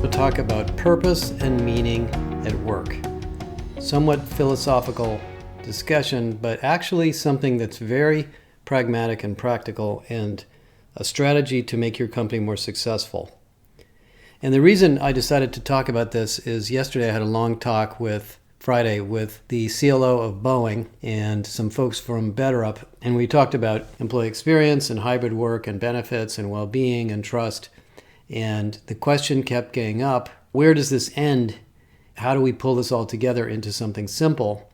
We'll talk about purpose and meaning at work. Somewhat philosophical discussion, but actually something that's very pragmatic and practical and a strategy to make your company more successful. And the reason I decided to talk about this is yesterday I had a long talk Friday with the CLO of Boeing and some folks from BetterUp, and we talked about employee experience and hybrid work and benefits and well-being and trust. And the question kept getting up, where does this end? How do we pull this all together into something simple?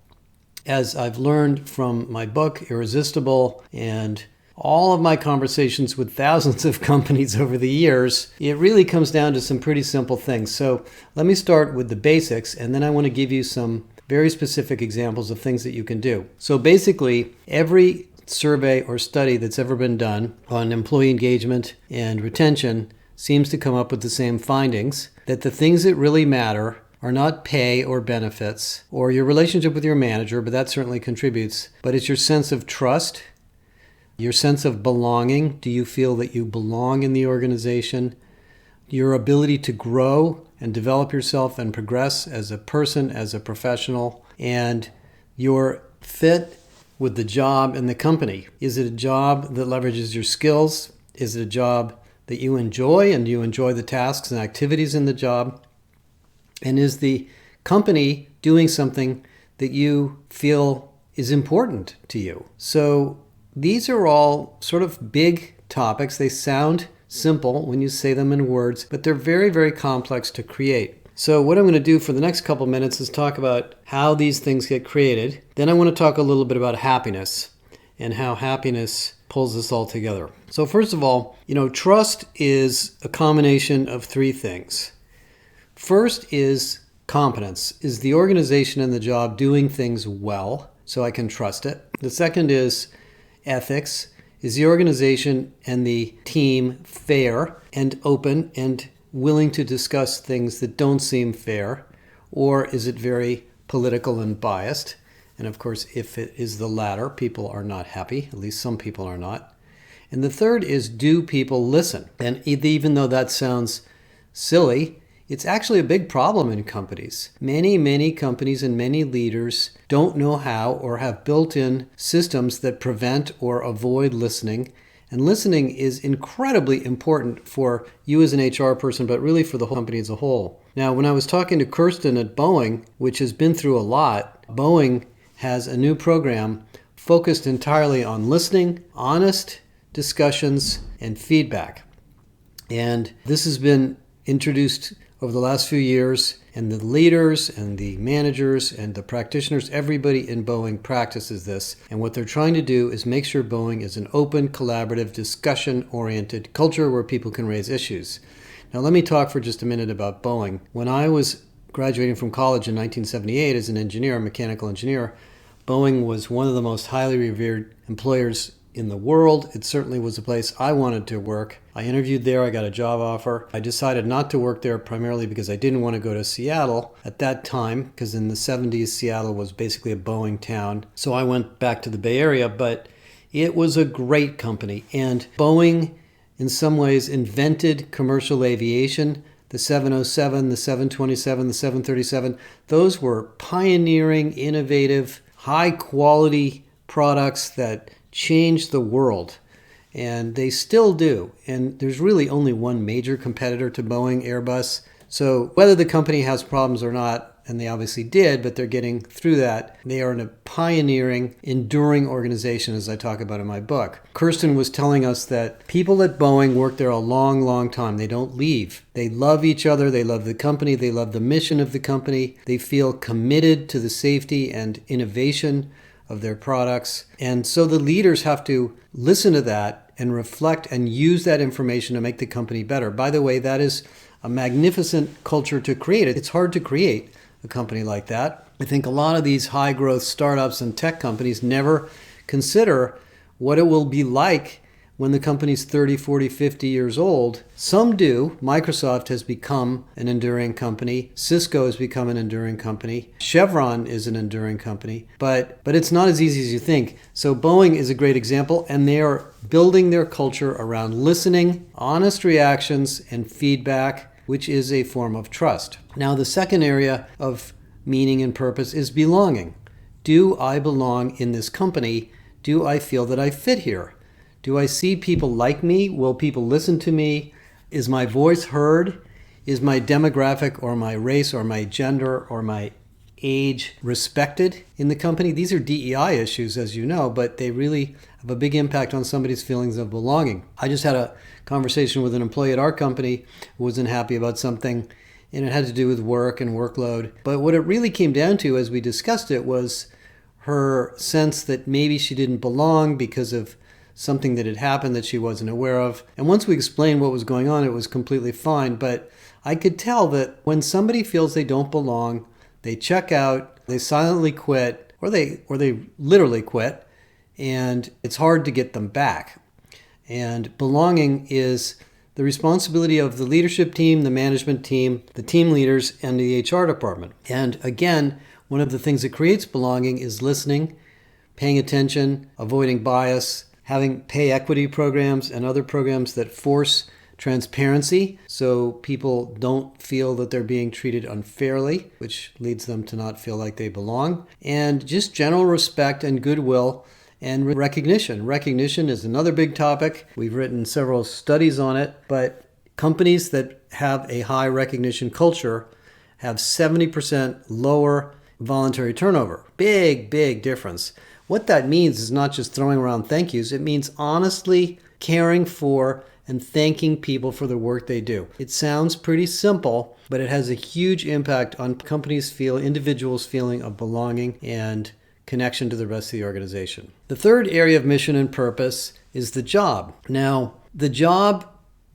As I've learned from my book, Irresistible, and all of my conversations with thousands of companies over the years, it really comes down to some pretty simple things. So let me start with the basics, and then I want to give you some very specific examples of things that you can do. So basically, every survey or study that's ever been done on employee engagement and retention seems to come up with the same findings, that the things that really matter are not pay or benefits or your relationship with your manager, but that certainly contributes, but it's your sense of trust, your sense of belonging. Do you feel that you belong in the organization? Your ability to grow and develop yourself and progress as a person, as a professional, and your fit with the job and the company. Is it a job that leverages your skills? Is it a job that you enjoy and you enjoy the tasks and activities in the job? And is the company doing something that you feel is important to you? So these are all sort of big topics. They sound simple when you say them in words, but they're very, very complex to create. So what I'm going to do for the next couple minutes is talk about how these things get created. Then I want to talk a little bit about happiness and how happiness pulls this all together. So first of all, trust is a combination of three things. First is competence. Is the organization and the job doing things well so I can trust it? The second is ethics. Is the organization and the team fair and open and willing to discuss things that don't seem fair? Or is it very political and biased? And of course, if it is the latter, people are not happy. At least some people are not. And the third is, do people listen? And even though that sounds silly, it's actually a big problem in companies. Many companies and many leaders don't know how or have built-in systems that prevent or avoid listening. And listening is incredibly important for you as an HR person, but really for the whole company as a whole. Now, when I was talking to Kirsten at Boeing, which has been through a lot, Boeing has a new program focused entirely on listening, honest discussions, and feedback. And this has been introduced over the last few years, and the leaders and the managers and the practitioners, everybody in Boeing practices this. And what they're trying to do is make sure Boeing is an open, collaborative, discussion-oriented culture where people can raise issues. Now let me talk for just a minute about Boeing. When I was graduating from college in 1978 as an engineer, a mechanical engineer, Boeing was one of the most highly revered employers in the world. It certainly was a place I wanted to work. I interviewed there, I got a job offer. I decided not to work there primarily because I didn't want to go to Seattle at that time, because in the 70s, Seattle was basically a Boeing town. So I went back to the Bay Area, but it was a great company. And Boeing, in some ways, invented commercial aviation. The 707, the 727, the 737, those were pioneering, innovative, high-quality products that changed the world, and they still do. And there's really only one major competitor to Boeing, Airbus. So whether the company has problems or not, and they obviously did, but they're getting through that, they are in a pioneering, enduring organization, as I talk about in my book. Kirsten was telling us that people at Boeing work there a long time. They don't leave. They love each other. They love the company. They love the mission of the company. They feel committed to the safety and innovation of their products. And so the leaders have to listen to that and reflect and use that information to make the company better. By the way, that is a magnificent culture to create. It's hard to create a company like that. I think a lot of these high growth startups and tech companies never consider what it will be like when the company's 30, 40, 50 years old. Some do. Microsoft has become an enduring company. Cisco has become an enduring company. Chevron is an enduring company. But it's not as easy as you think. So Boeing is a great example, and they are building their culture around listening, honest reactions, and feedback, which is a form of trust. Now, the second area of meaning and purpose is belonging. Do I belong in this company? Do I feel that I fit here? Do I see people like me? Will people listen to me? Is my voice heard? Is my demographic or my race or my gender or my age respected in the company? These are DEI issues, as you know, but they really have a big impact on somebody's feelings of belonging. I just had a conversation with an employee at our company who wasn't happy about something, and it had to do with work and workload. But what it really came down to, as we discussed it, was her sense that maybe she didn't belong because of something that had happened that she wasn't aware of. And once we explained what was going on, it was completely fine. But I could tell that when somebody feels they don't belong, they check out, they silently quit, or they literally quit, and it's hard to get them back. And belonging is the responsibility of the leadership team, the management team, the team leaders, and the HR department. And again, one of the things that creates belonging is listening, paying attention, avoiding bias, having pay equity programs and other programs that force transparency so people don't feel that they're being treated unfairly, which leads them to not feel like they belong, and just general respect and goodwill and recognition. Recognition is another big topic. We've written several studies on it, but companies that have a high recognition culture have 70% lower voluntary turnover. Big difference. What that means is not just throwing around thank yous. It means honestly caring for and thanking people for the work they do. It sounds pretty simple, but it has a huge impact on individuals' feeling of belonging and connection to the rest of the organization. The third area of mission and purpose is the job. Now, the job,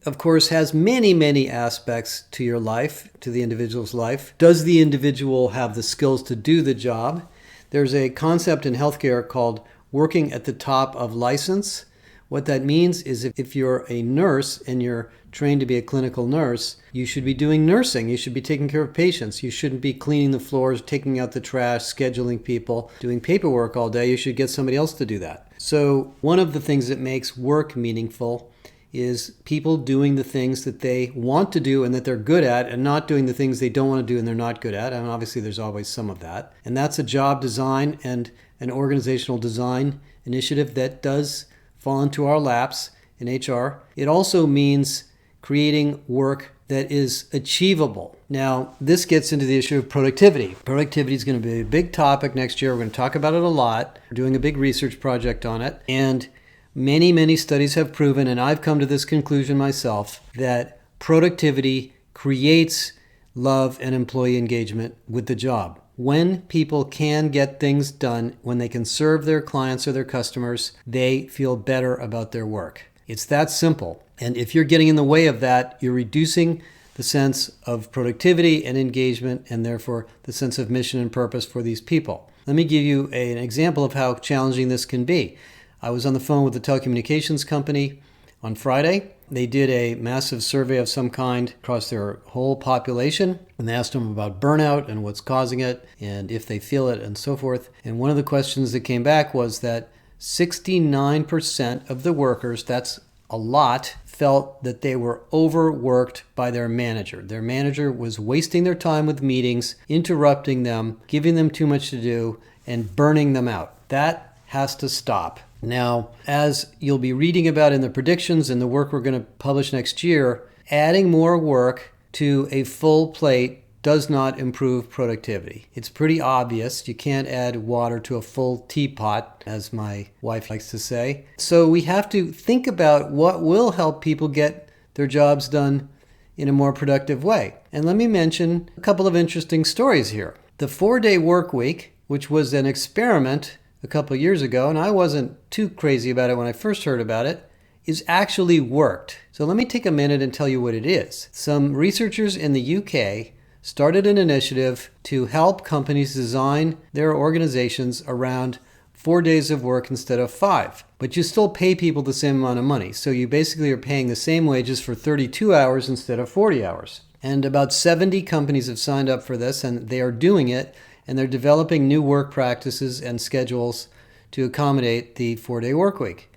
of course, has many aspects to your life, to the individual's life. Does the individual have the skills to do the job? There's a concept in healthcare called working at the top of license. What that means is if you're a nurse and you're trained to be a clinical nurse, you should be doing nursing. You should be taking care of patients. You shouldn't be cleaning the floors, taking out the trash, scheduling people, doing paperwork all day. You should get somebody else to do that. So one of the things that makes work meaningful is people doing the things that they want to do and that they're good at, and not doing the things they don't want to do and they're not good at. And obviously there's always some of that. And that's a job design and an organizational design initiative that does fall into our laps in HR. It also means creating work that is achievable. Now, this gets into the issue of productivity. Productivity is going to be a big topic next year. We're going to talk about it a lot. We're doing a big research project on it. And many studies have proven, and I've come to this conclusion myself, that productivity creates love and employee engagement with the job. When people can get things done, when they can serve their clients or their customers, they feel better about their work. It's that simple. And if you're getting in the way of that, you're reducing the sense of productivity and engagement, and therefore the sense of mission and purpose for these people. Let me give you an example of how challenging this can be. I was on the phone with a telecommunications company on Friday. They did a massive survey of some kind across their whole population, and they asked them about burnout and what's causing it and if they feel it and so forth. And one of the questions that came back was that 69% of the workers, that's a lot, felt that they were overworked by their manager. Their manager was wasting their time with meetings, interrupting them, giving them too much to do, and burning them out. That has to stop. Now, as you'll be reading about in the predictions and the work we're going to publish next year, adding more work to a full plate does not improve productivity. It's pretty obvious. You can't add water to a full teapot, as my wife likes to say. So we have to think about what will help people get their jobs done in a more productive way. And let me mention a couple of interesting stories here. The 4-day work week, which was an experiment a couple of years ago, and I wasn't too crazy about it when I first heard about it, is actually worked. So let me take a minute and tell you what it is. Some researchers in the UK started an initiative to help companies design their organizations around 4 days of work instead of 5. But you still pay people the same amount of money. So you basically are paying the same wages for 32 hours instead of 40 hours. And about 70 companies have signed up for this, and they are doing it, and they're developing new work practices and schedules to accommodate the 4-day work week.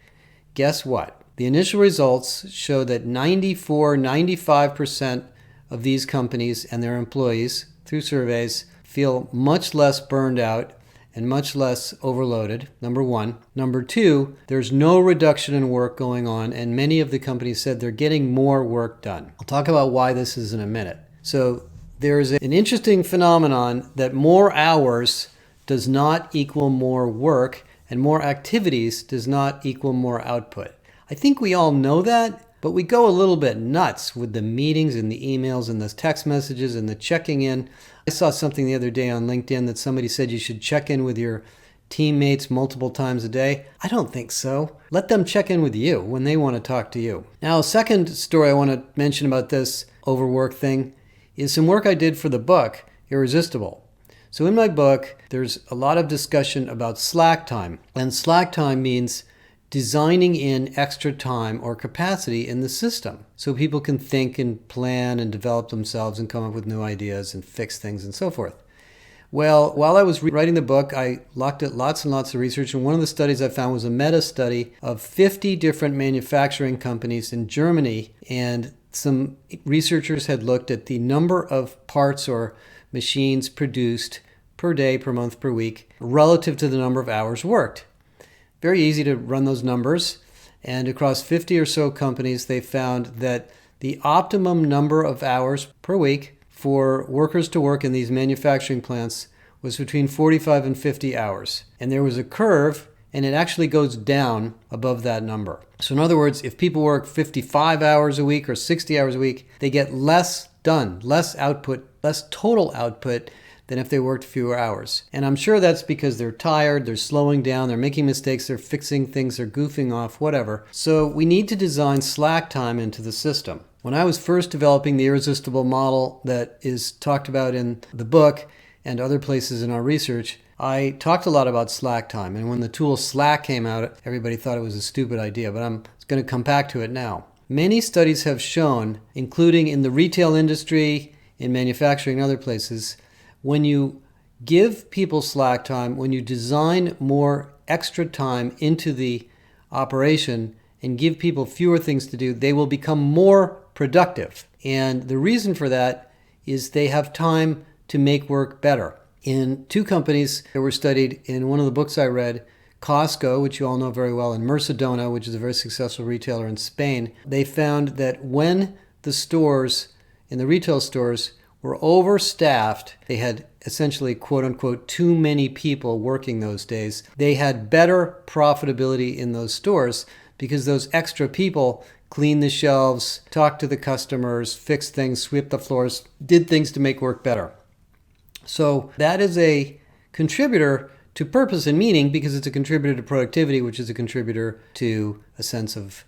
Guess what? The initial results show that 95% of these companies and their employees, through surveys, feel much less burned out and much less overloaded, number one. Number two, there's no reduction in work going on, and many of the companies said they're getting more work done. I'll talk about why this is in a minute. So there's an interesting phenomenon that more hours does not equal more work, and more activities does not equal more output. I think we all know that, but we go a little bit nuts with the meetings and the emails and the text messages and the checking in. I saw something the other day on LinkedIn that somebody said you should check in with your teammates multiple times a day. I don't think so. Let them check in with you when they want to talk to you. Now, a second story I want to mention about this overwork thing is some work I did for the book, Irresistible. So in my book, there's a lot of discussion about slack time. And slack time means designing in extra time or capacity in the system so people can think and plan and develop themselves and come up with new ideas and fix things and so forth. Well, while I was writing the book, I looked at lots and lots of research, and one of the studies I found was a meta-study of 50 different manufacturing companies in Germany, and some researchers had looked at the number of parts or machines produced per day, per month, per week, relative to the number of hours worked. Very easy to run those numbers, and across 50 or so companies, they found that the optimum number of hours per week for workers to work in these manufacturing plants was between 45 and 50 hours. And there was a curve, and it actually goes down above that number. So in other words, if people work 55 hours a week or 60 hours a week, they get less done, less output, less total output than if they worked fewer hours. And I'm sure that's because they're tired, they're slowing down, they're making mistakes, they're fixing things, they're goofing off, whatever. So we need to design slack time into the system. When I was first developing the irresistible model that is talked about in the book and other places in our research, I talked a lot about slack time. And when the tool Slack came out, everybody thought it was a stupid idea, but I'm going to come back to it now. Many studies have shown, including in the retail industry, in manufacturing and other places, when you give people slack time, when you design more extra time into the operation and give people fewer things to do, they will become more productive. And the reason for that is they have time to make work better. In two companies that were studied in one of the books I read, Costco, which you all know very well, and Mercadona, which is a very successful retailer in Spain, they found that when the stores, in the retail stores, were overstaffed, they had essentially, quote unquote, too many people working those days, they had better profitability in those stores because those extra people cleaned the shelves, talked to the customers, fixed things, swept the floors, did things to make work better. So that is a contributor to purpose and meaning because it's a contributor to productivity, which is a contributor to a sense of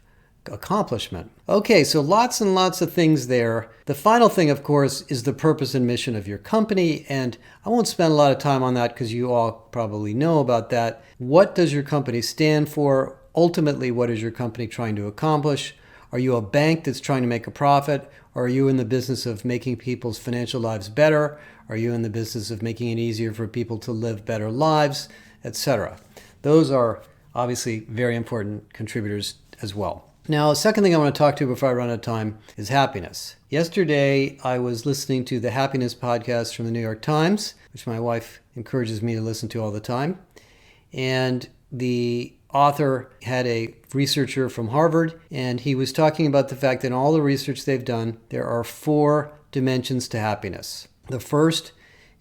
accomplishment. Okay, so lots and lots of things there. The final thing, of course, is the purpose and mission of your company, and I won't spend a lot of time on that because you all probably know about that. What does your company stand for? Ultimately, what is your company trying to accomplish? Are you a bank that's trying to make a profit? Or are you in the business of making people's financial lives better? Are you in the business of making it easier for people to live better lives, etc.? Those are obviously very important contributors as well. Now, a second thing I want to talk to before I run out of time is happiness. Yesterday, I was listening to the Happiness podcast from the New York Times, which my wife encourages me to listen to all the time. And the author had a researcher from Harvard, and he was talking about the fact that in all the research they've done, there are 4 dimensions to happiness. The first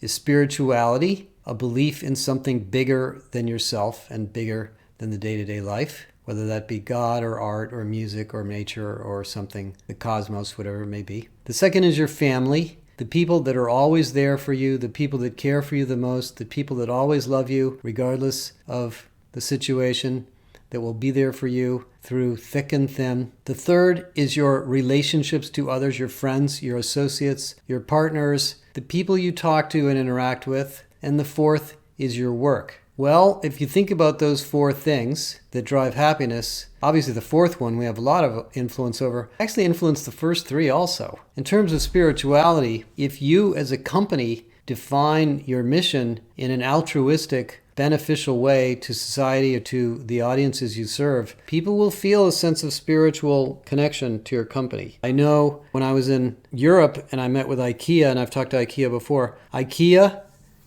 is spirituality, a belief in something bigger than yourself and bigger than the day-to-day life, whether that be God or art or music or nature or something, the cosmos, whatever it may be. The second is your family, the people that are always there for you, the people that care for you the most, the people that always love you regardless of the situation, that will be there for you through thick and thin. The third is your relationships to others, your friends, your associates, your partners, the people you talk to and interact with. And the fourth is your work. Well, if you think about those four things that drive happiness, obviously the fourth one we have a lot of influence over, actually influence the first three also. In terms of spirituality, if you as a company define your mission in an altruistic, beneficial way to society or to the audiences you serve, people will feel a sense of spiritual connection to your company. I know when I was in Europe and I met with IKEA, and I've talked to IKEA before, IKEA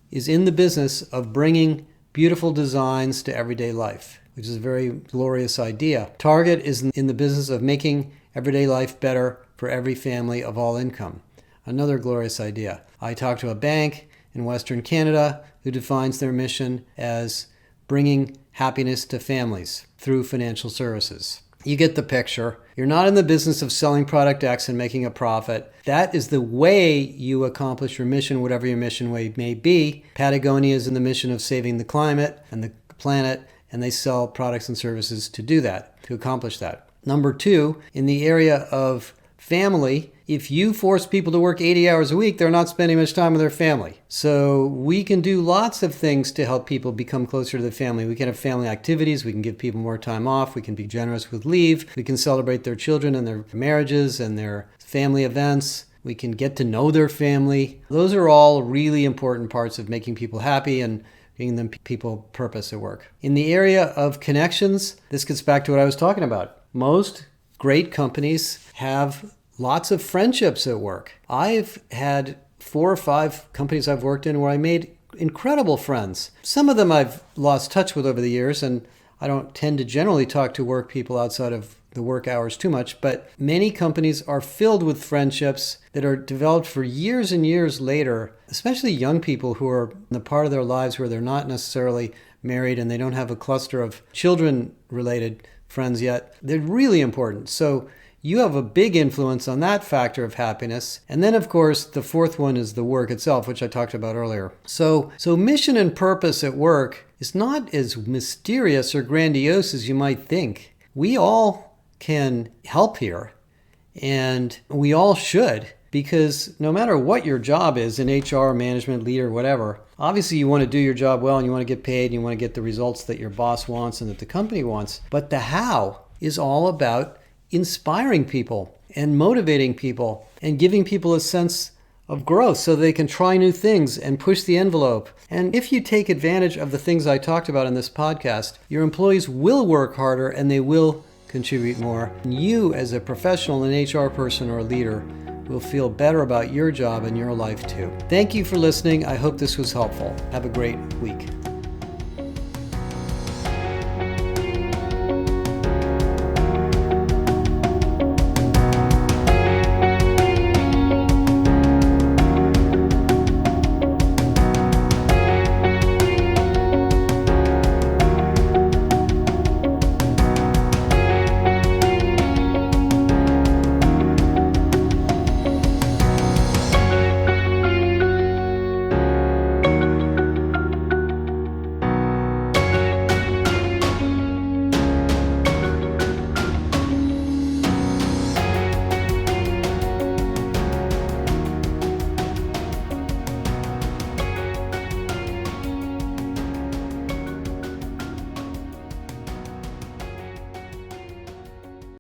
is in the business of bringing beautiful designs to everyday life, which is a very glorious idea. Target is in the business of making everyday life better for every family of all income. Another glorious idea. I talked to a bank in Western Canada who defines their mission as bringing happiness to families through financial services. You get the picture. You're not in the business of selling product X and making a profit. That is the way you accomplish your mission, whatever your mission way may be. Patagonia is in the mission of saving the climate and the planet, and they sell products and services to do that, to accomplish that. Number two, in the area of family, if you force people to work 80 hours a week, they're not spending much time with their family. So we can do lots of things to help people become closer to the family. We can have family activities. We can give people more time off. We can be generous with leave. We can celebrate their children and their marriages and their family events. We can get to know their family. Those are all really important parts of making people happy and giving them people purpose at work. In the area of connections, this gets back to what I was talking about. Most great companies have lots of friendships at work. I've had 4 or 5 companies I've worked in where I made incredible friends. Some of them I've lost touch with over the years, and I don't tend to generally talk to work people outside of the work hours too much, but many companies are filled with friendships that are developed for years and years later, especially young people who are in the part of their lives where they're not necessarily married and they don't have a cluster of children-related friends yet. They're really important. So you have a big influence on that factor of happiness. And then, of course, the fourth one is the work itself, which I talked about earlier. So mission and purpose at work is not as mysterious or grandiose as you might think. We all can help here, and we all should, because no matter what your job is in HR, management, leader, whatever, obviously you want to do your job well and you want to get paid and you want to get the results that your boss wants and that the company wants. But the how is all about inspiring people and motivating people and giving people a sense of growth so they can try new things and push the envelope. And if you take advantage of the things I talked about in this podcast, your employees will work harder and they will contribute more. And you as a professional, an HR person or a leader, will feel better about your job and your life too. Thank you for listening. I hope this was helpful. Have a great week.